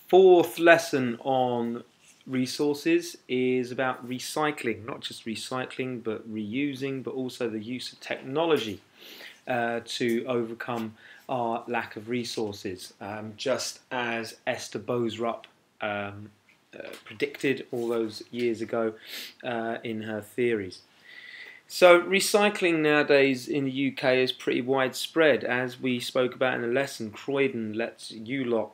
Fourth lesson on resources is about recycling, not just recycling but reusing, but also the use of technology to overcome our lack of resources, just as Esther Boserup predicted all those years ago in her theories. So recycling nowadays in the UK is pretty widespread. As we spoke about in the lesson, Croydon lets you lot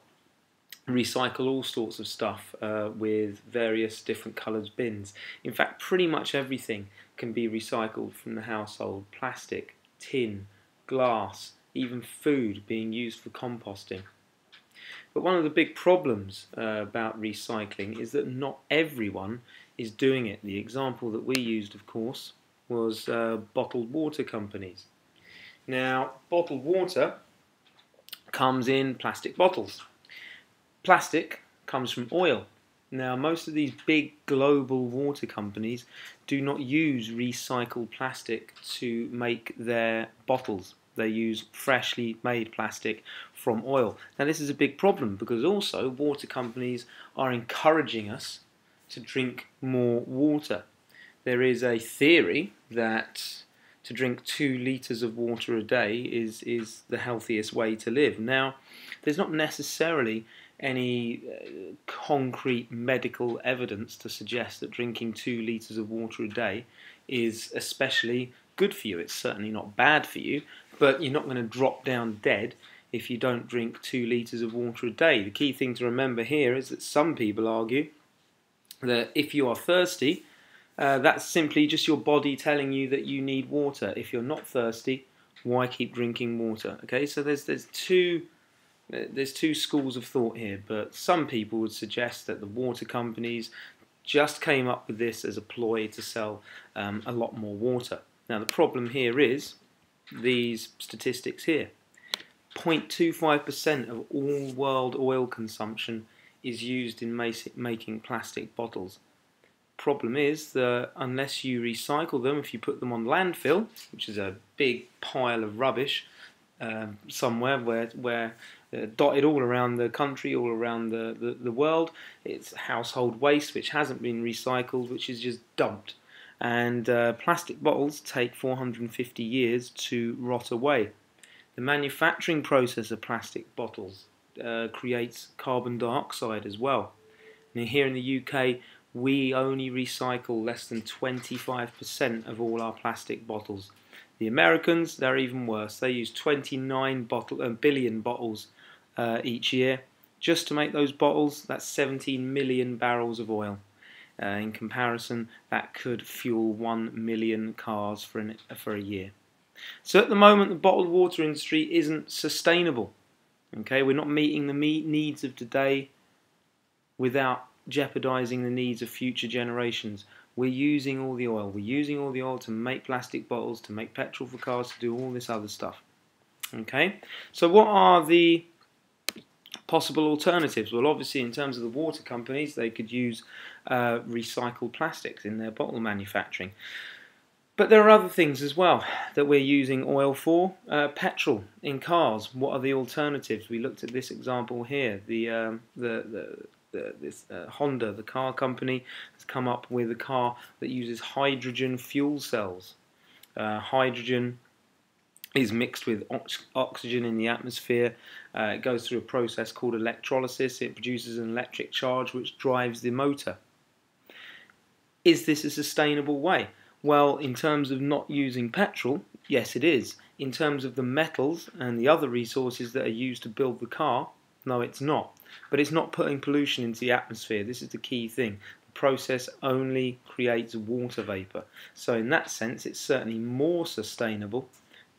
recycle all sorts of stuff with various different coloured bins. In fact, pretty much everything can be recycled from the household. Plastic, tin, glass, even food being used for composting. But one of the big problems about recycling is that not everyone is doing it. The example that we used, of course, was bottled water companies. Now, bottled water comes in plastic bottles. Plastic comes from oil. Now, most of these big global water companies do not use recycled plastic to make their bottles. They use freshly made plastic from oil. Now, this is a big problem because also water companies are encouraging us to drink more water. There is a theory that to drink 2 litres of water a day is the healthiest way to live. Now, there's not necessarily any concrete medical evidence to suggest that drinking 2 litres of water a day is especially good for you. It's certainly not bad for you, but you're not going to drop down dead if you don't drink 2 litres of water a day. The key thing to remember here is that some people argue that if you are thirsty, that's simply just your body telling you that you need water. If you're not thirsty, why keep drinking water? Okay, so there's two schools of thought here, but some people would suggest that the water companies just came up with this as a ploy to sell a lot more water. Now the problem here is these statistics here. 0.25% of all world oil consumption is used in making plastic bottles. Problem is that unless you recycle them, if you put them on landfill, which is a big pile of rubbish somewhere where dotted all around the country, all around the world, it's household waste which hasn't been recycled, which is just dumped. And plastic bottles take 450 years to rot away. The manufacturing process of plastic bottles creates carbon dioxide as well. Now here in the UK, we only recycle less than 25% of all our plastic bottles. The Americans, they're even worse. They use 29 billion bottles each year. Just to make those bottles, that's 17 million barrels of oil. In comparison, that could fuel 1 million cars for a year. So at the moment, the bottled water industry isn't sustainable. Okay, we're not meeting the needs of today without jeopardizing the needs of future generations. We're using all the oil. We're using all the oil to make plastic bottles, to make petrol for cars, to do all this other stuff. Okay, so what are the possible alternatives? Well, obviously in terms of the water companies, they could use recycled plastics in their bottle manufacturing. But there are other things as well that we're using oil for. Petrol in cars. What are the alternatives? We looked at this example here. Honda, the car company, has come up with a car that uses hydrogen fuel cells. Hydrogen is mixed with oxygen in the atmosphere. It goes through a process called electrolysis. It produces an electric charge which drives the motor. Is this a sustainable way? Well, in terms of not using petrol, yes it is. In terms of the metals and the other resources that are used to build the car, no it's not. But it's not putting pollution into the atmosphere. This is the key thing. The process only creates water vapour. So in that sense, it's certainly more sustainable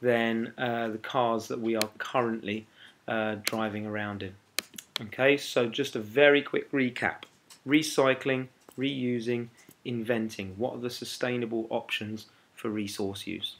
than the cars that we are currently driving around in. Okay, so just a very quick recap. Recycling, reusing, inventing. What are the sustainable options for resource use?